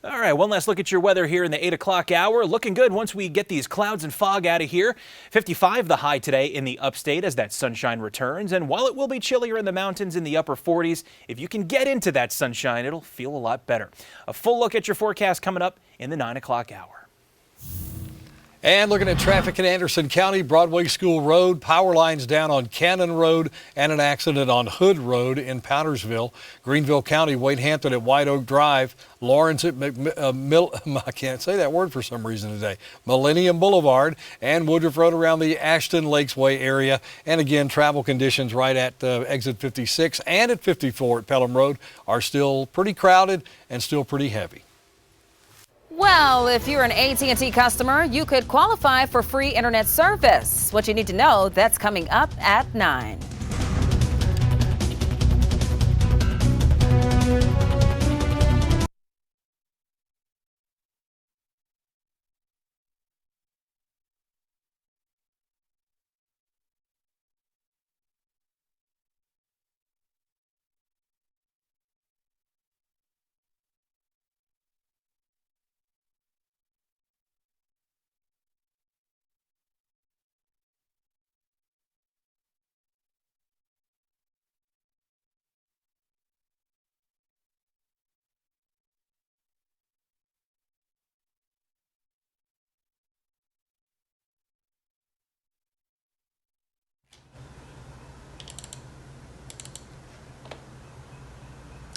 All right, one last look at your weather here in the 8 o'clock hour. Looking good once we get these clouds and fog out of here. 55 the high today in the upstate as that sunshine returns. And while it will be chillier in the mountains in the upper 40s, if you can get into that sunshine, it'll feel a lot better. A full look at your forecast coming up in the 9 o'clock hour. And looking at traffic in Anderson County, Broadway School Road, power lines down on Cannon Road, and an accident on Hood Road in Powdersville. Greenville County, Wade Hampton at White Oak Drive, Lawrence at I can't say that word for some reason today, Millennium Boulevard, and Woodruff Road around the Ashton Lakes Way area. And again, travel conditions right at exit 56 and at 54 at Pelham Road are still pretty crowded and still pretty heavy. Well, if you're an AT&T customer, you could qualify for free internet service. What you need to know, that's coming up at 9.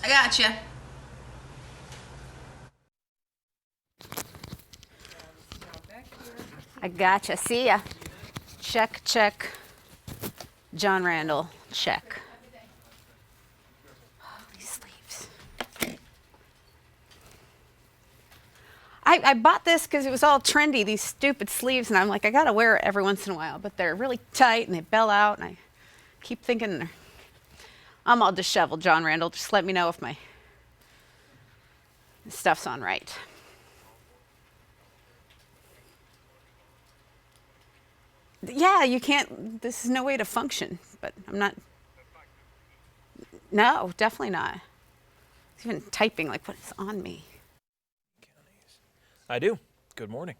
I gotcha. I gotcha. See ya. Check, check. John Randall, check. Oh, these sleeves. I bought this because it was all trendy, these stupid sleeves, and I'm like, I gotta wear it every once in a while, but they're really tight and they bell out, and I keep thinking I'm all disheveled, John Randall. Just let me know if my stuff's on right. Yeah, you can't, this is no way to function, but I'm not, no, definitely not. It's even typing like what is on me. I do. Good morning.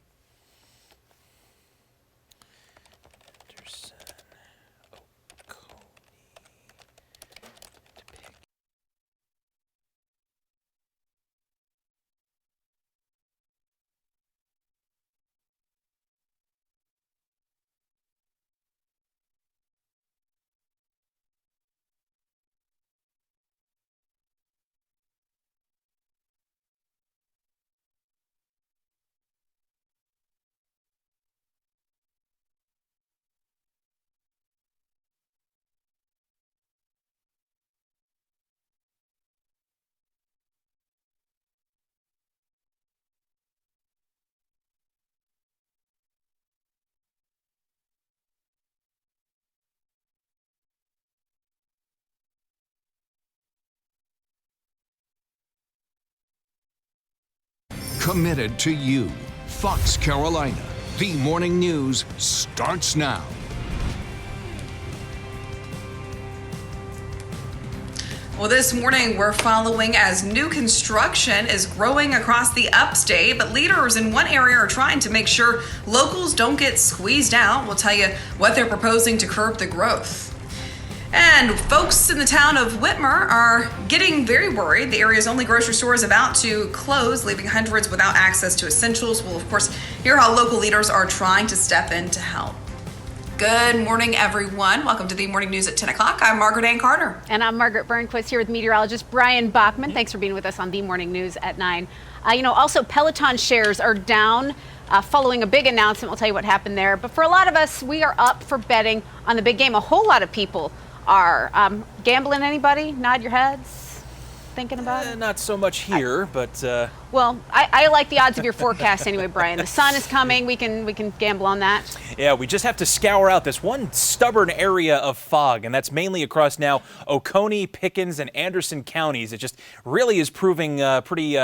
Committed to you. Fox Carolina. The Morning News starts now. Well, this morning we're following as new construction is growing across the upstate, but leaders in one area are trying to make sure locals don't get squeezed out. We'll tell you what they're proposing to curb the growth. And folks in the town of Whitmire are getting very worried. The area's only grocery store is about to close, leaving hundreds without access to essentials. We'll, of course, hear how local leaders are trying to step in to help. Good morning, everyone. Welcome to the Morning News at 10 o'clock. I'm Margaret Ann Carter. And I'm Margaret Burnquist here with meteorologist Brian Bachman. Thanks for being with us on the Morning News at 9. Also, Peloton shares are down following a big announcement. We'll tell you what happened there. But for a lot of us, we are up for betting on the big game. A whole lot of people are. Gambling, anybody? Nod your heads. Thinking about it? Not so much here, but... Well, I like the odds of your forecast anyway, Brian. The sun is coming. We can gamble on that. Yeah, we just have to scour out this one stubborn area of fog, and that's mainly across now Oconee, Pickens, and Anderson counties. It just really is proving pretty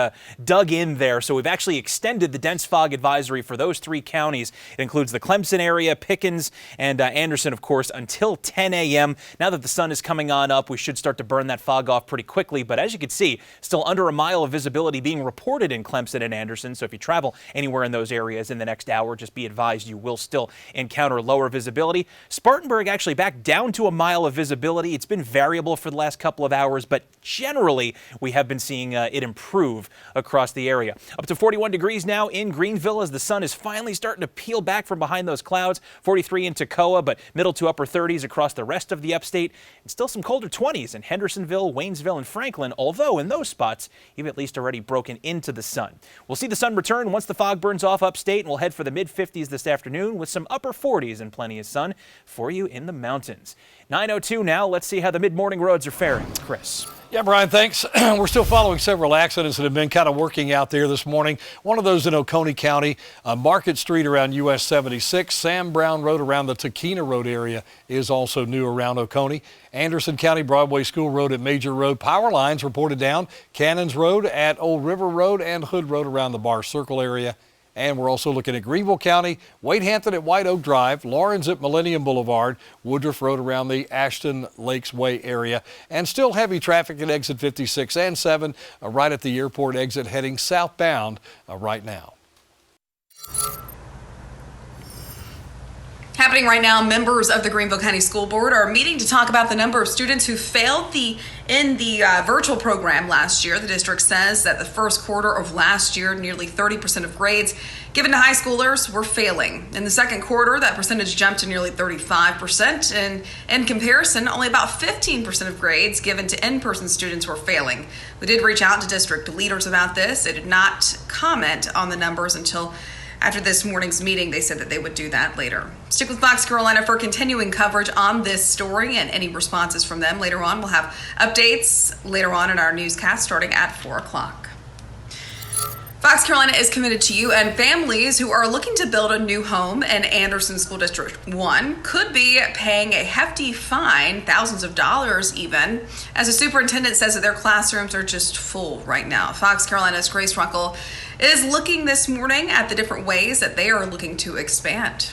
dug in there. So we've actually extended the dense fog advisory for those three counties. It includes the Clemson area, Pickens, and Anderson, of course, until 10 a.m. Now that the sun is coming on up, we should start to burn that fog off pretty quickly. But as you can can see, still under a mile of visibility being reported in Clemson and Anderson. So if you travel anywhere in those areas in the next hour, just be advised you will still encounter lower visibility. Spartanburg actually back down to a mile of visibility. It's been variable for the last couple of hours, but generally we have been seeing it improve across the area. Up to 41 degrees now in Greenville as the sun is finally starting to peel back from behind those clouds. 43 in Toccoa, but middle to upper 30s across the rest of the upstate. And still some colder 20s in Hendersonville, Waynesville, and Franklin, although in those spots you've at least already broken into the sun. We'll see the sun return once the fog burns off upstate, and we'll head for the mid-50s this afternoon with some upper 40s and plenty of sun for you in the mountains. 9:02 now. Let's see how the mid-morning roads are faring. Chris. Yeah, Brian, thanks. We're still following several accidents that have been kind of working out there this morning. One of those in Oconee County, Market Street around US 76, Sam Brown Road around the Taquina Road area is also new around Oconee. Anderson County Broadway School Road at Major Road. Power lines reported down. Cannons Road at Old River Road and Hood Road around the Bar Circle area. And we're also looking at Greenville County, Wade Hampton at White Oak Drive, Lawrence at Millennium Boulevard, Woodruff Road around the Ashton Lakes Way area, and still heavy traffic at exit 56 and 7 right at the airport exit heading southbound right now. Happening right now, members of the Greenville County School Board are meeting to talk about the number of students who failed in the virtual program last year. The district says that the first quarter of last year, nearly 30% of grades given to high schoolers were failing. In the second quarter, that percentage jumped to nearly 35%. And in comparison, only about 15% of grades given to in-person students were failing. We did reach out to district leaders about this. They did not comment on the numbers until after this morning's meeting. They said that they would do that later. Stick with Fox Carolina for continuing coverage on this story and any responses from them. Later on, we'll have updates later on in our newscast starting at 4 o'clock. Fox Carolina is committed to you, and families who are looking to build a new home in Anderson School District 1 could be paying a hefty fine, thousands of dollars even, as the superintendent says that their classrooms are just full right now. Fox Carolina's Grace Runkel is looking this morning at the different ways that they are looking to expand.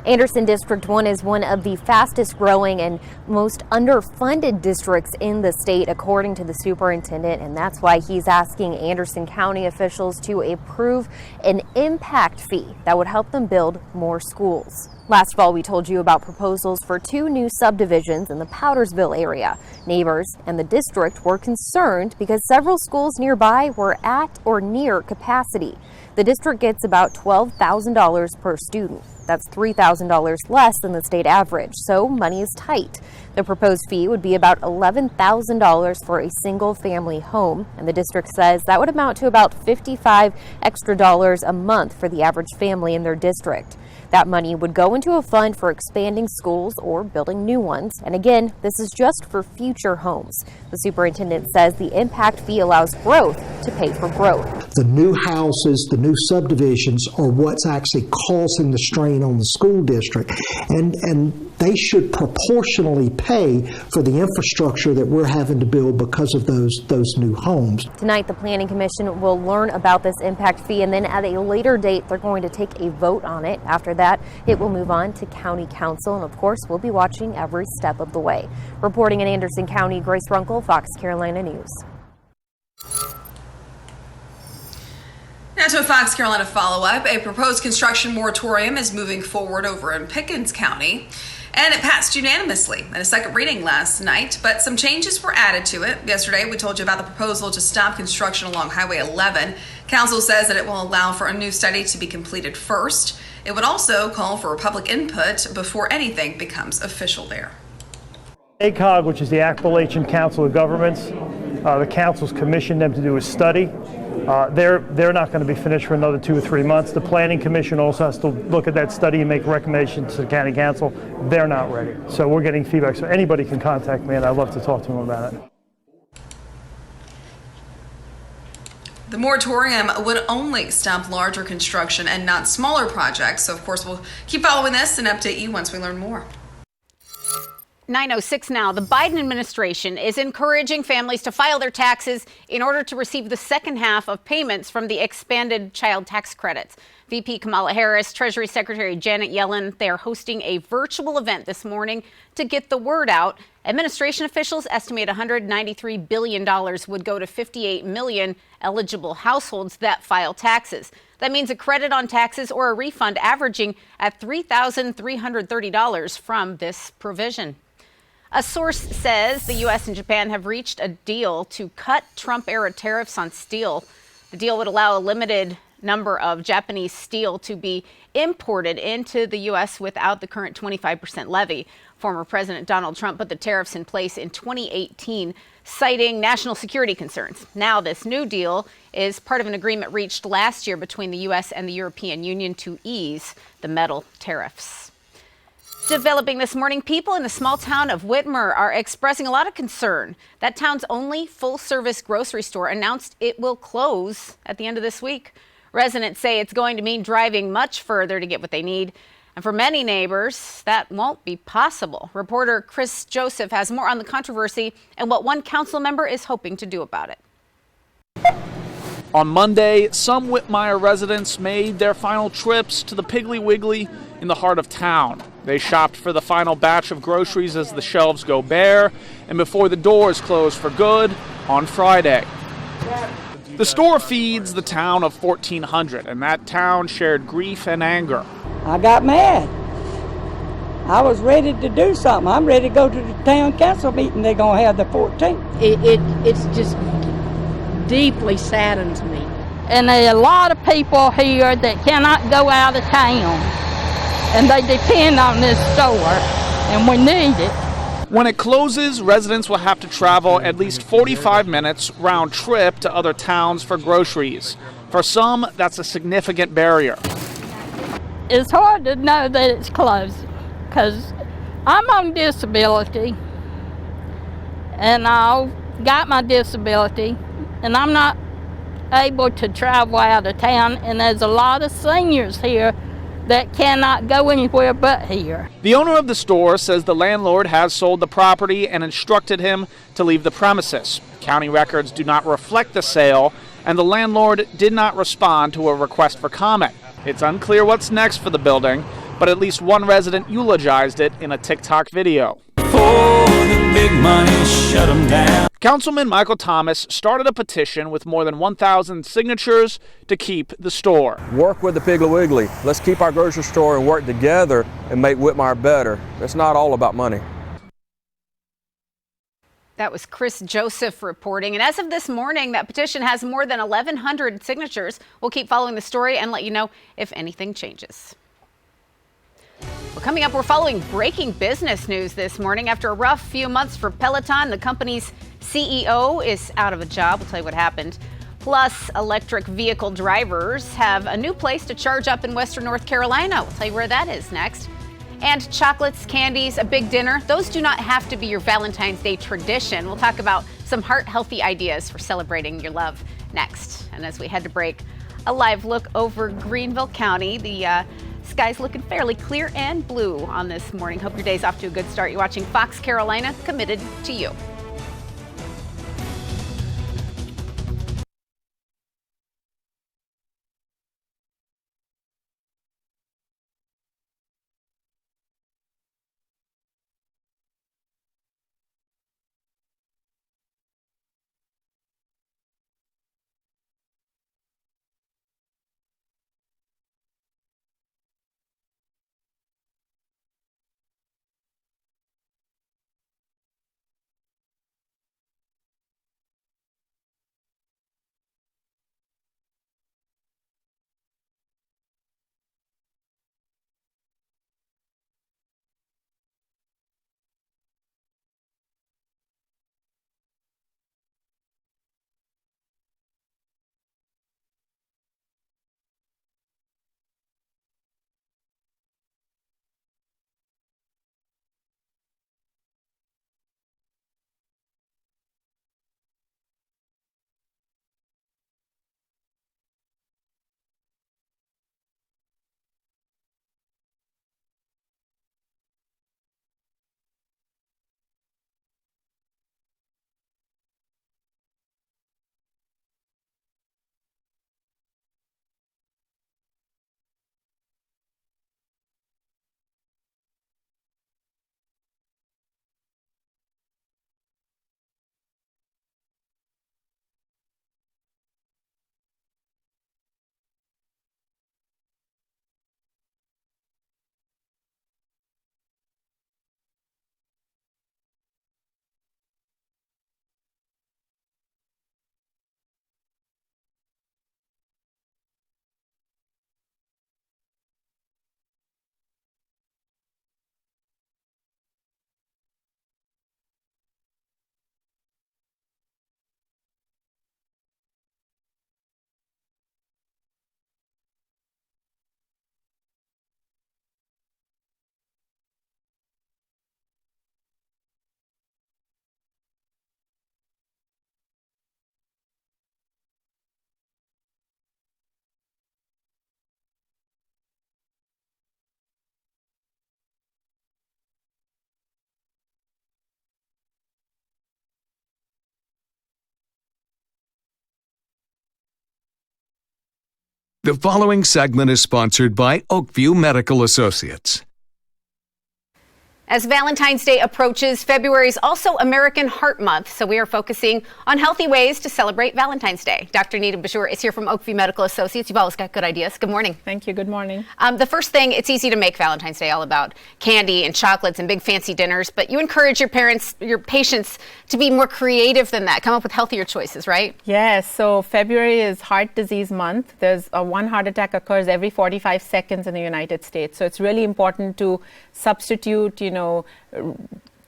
Anderson District 1 is one of the fastest growing and most underfunded districts in the state, according to the superintendent, and that's why he's asking Anderson County officials to approve an impact fee that would help them build more schools. Last fall, we told you about proposals for 2 new subdivisions in the Powdersville area. Neighbors and the district were concerned because several schools nearby were at or near capacity. The district gets about $12,000 per student. That's $3,000 less than the state average, so money is tight. The proposed fee would be about $11,000 for a single family home, and the district says that would amount to about $55 extra a month for the average family in their district. That money would go into a fund for expanding schools or building new ones. And again, this is just for future homes. The superintendent says the impact fee allows growth to pay for growth. The new houses, the new subdivisions are what's actually causing the strain on the school district. And they should proportionally pay for the infrastructure that we're having to build because of those new homes. Tonight, the Planning Commission will learn about this impact fee, and then at a later date, they're going to take a vote on it. After that, it will move on to County Council, and of course, we'll be watching every step of the way. Reporting in Anderson County, Grace Runkel, Fox Carolina News. Now to a Fox Carolina follow-up. A proposed construction moratorium is moving forward over in Pickens County, and it passed unanimously at a second reading last night, but some changes were added to it. Yesterday, we told you about the proposal to stop construction along Highway 11. Council says that it will allow for a new study to be completed first. It would also call for public input before anything becomes official there. ACOG, which is the Appalachian Council of Governments, the council's commissioned them to do a study. They're not going to be finished for another 2 or 3 months. The Planning Commission also has to look at that study and make recommendations to the County Council. They're not ready. So we're getting feedback. So anybody can contact me, and I'd love to talk to them about it. The moratorium would only stop larger construction and not smaller projects. So, of course, we'll keep following this and update you once we learn more. 9:06 now. The Biden administration is encouraging families to file their taxes in order to receive the second half of payments from the expanded child tax credits. VP Kamala Harris, Treasury Secretary Janet Yellen, they are hosting a virtual event this morning to get the word out. Administration officials estimate $193 billion would go to 58 million eligible households that file taxes. That means a credit on taxes or a refund averaging at $3,330 from this provision. A source says the U.S. and Japan have reached a deal to cut Trump-era tariffs on steel. The deal would allow a limited number of Japanese steel to be imported into the U.S. without the current 25% levy. Former President Donald Trump put the tariffs in place in 2018, citing national security concerns. Now, this new deal is part of an agreement reached last year between the U.S. and the European Union to ease the metal tariffs. Developing this morning, people in the small town of Whitmire are expressing a lot of concern. That town's only full-service grocery store announced it will close at the end of this week. Residents say it's going to mean driving much further to get what they need. And for many neighbors, that won't be possible. Reporter Chris Joseph has more on the controversy and what one council member is hoping to do about it. On Monday, some Whitmire residents made their final trips to the Piggly Wiggly in the heart of town. They shopped for the final batch of groceries as the shelves go bare and before the doors close for good on Friday. The store feeds the town of 1,400, and that town shared grief and anger. I got mad. I was ready to do something. I'm ready to go to the town council meeting they're going to have the 14th. It's just deeply saddens me. And there are a lot of people here that cannot go out of town, and they depend on this store, and we need it. When it closes, residents will have to travel at least 45 minutes round trip to other towns for groceries. For some, that's a significant barrier. It's hard to know that it's closed because I'm on disability and I've got my disability and I'm not able to travel out of town, and there's a lot of seniors here that cannot go anywhere but here. The owner of the store says the landlord has sold the property and instructed him to leave the premises. County records do not reflect the sale, and the landlord did not respond to a request for comment. It's unclear what's next for the building, but at least one resident eulogized it in a TikTok video. For the big money, shut 'em down. Councilman Michael Thomas started a petition with more than 1,000 signatures to keep the store. Work with the Piggly Wiggly. Let's keep our grocery store and work together and make Whitmire better. It's not all about money. That was Chris Joseph reporting. And as of this morning, that petition has more than 1,100 signatures. We'll keep following the story and let you know if anything changes. Well, coming up, we're following breaking business news this morning. After a rough few months for Peloton, the company's CEO is out of a job. We'll tell you what happened. Plus, electric vehicle drivers have a new place to charge up in Western North Carolina. We'll tell you where that is next. And chocolates, candies, a big dinner, those do not have to be your Valentine's Day tradition. We'll talk about some heart-healthy ideas for celebrating your love next. And as we head to break, a live look over Greenville County. The sky's looking fairly clear and blue on this morning. Hope your day's off to a good start. You're watching Fox Carolina, committed to you. The following segment is sponsored by OAKVIEW Medical Associates. As Valentine's Day approaches, February is also American Heart Month, so we are focusing on healthy ways to celebrate Valentine's Day. Dr. Nita Bajur is here from OAKVIEW Medical Associates. You've always got good ideas. Good morning. Thank you. Good morning. The first thing, it's easy to make Valentine's Day all about candy and chocolates and big fancy dinners, but you encourage your patients to be more creative than that, come up with healthier choices, right? Yes. So February is Heart Disease Month. There's one heart attack occurs every 45 seconds in the United States. So it's really important to substitute,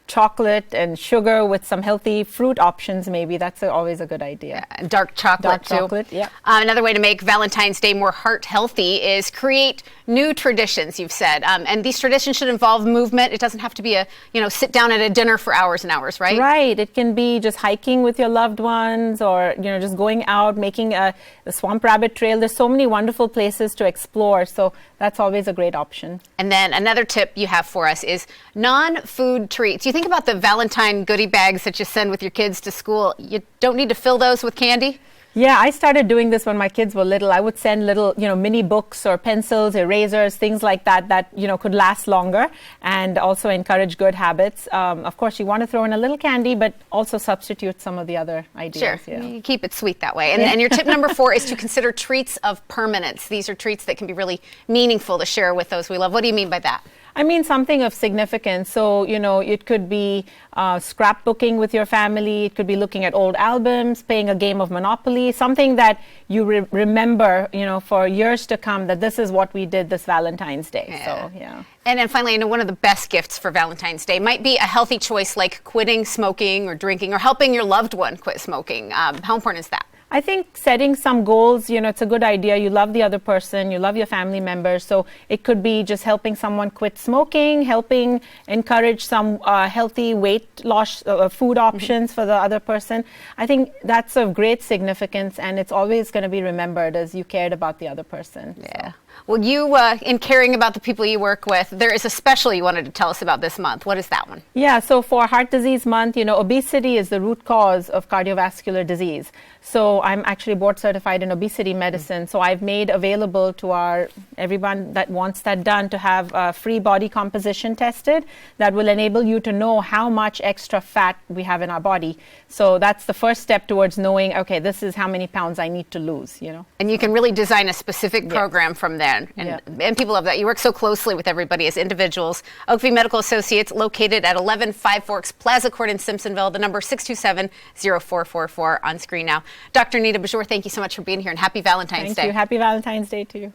chocolate and sugar with some healthy fruit options. Maybe that's always a good idea. Yeah, dark chocolate too. Chocolate, yeah. Another way to make Valentine's Day more heart healthy is create new traditions, you've said. And these traditions should involve movement. It doesn't have to be sit down at a dinner for hours and hours, right? Right. It can be just hiking with your loved ones, or just going out, making the Swamp Rabbit Trail. There's so many wonderful places to explore. So that's always a great option. And then another tip you have for us is non-food treats. You think about the Valentine goodie bags that you send with your kids to school. You don't need to fill those with candy? Yeah, I started doing this when my kids were little. I would send little, mini books or pencils, erasers, things like that, could last longer and also encourage good habits. Of course, you want to throw in a little candy, but also substitute some of the other ideas. Sure, yeah. You keep it sweet that way. And your tip number 4 is to consider treats of permanence. These are treats that can be really meaningful to share with those we love. What do you mean by that? I mean something of significance. So, it could be scrapbooking with your family. It could be looking at old albums, playing a game of Monopoly, something that you remember, for years to come, that this is what we did this Valentine's Day. Yeah. So, yeah. And then finally, I know one of the best gifts for Valentine's Day might be a healthy choice like quitting smoking or drinking or helping your loved one quit smoking. How important is that? I think setting some goals, it's a good idea. You love the other person, you love your family members. So it could be just helping someone quit smoking, helping encourage some healthy weight loss food options for the other person. I think that's of great significance, and it's always going to be remembered as you cared about the other person. Yeah. So. Well, you, in caring about the people you work with, there is a special you wanted to tell us about this month. What is that one? Yeah, so for Heart Disease Month, obesity is the root cause of cardiovascular disease. So I'm actually board certified in obesity medicine. So I've made available to everyone that wants that done to have free body composition tested that will enable you to know how much extra fat we have in our body. So that's the first step towards knowing, okay, this is how many pounds I need to lose, And you can really design a specific program from there. And people love that. You work so closely with everybody as individuals. OAKVIEW Medical Associates, located at 11 Five Forks Plaza Court in Simpsonville. The number 627-0444 on screen now. Dr. Nita Bajur, thank you so much for being here, and happy Valentine's Day. Thank you. Happy Valentine's Day to you.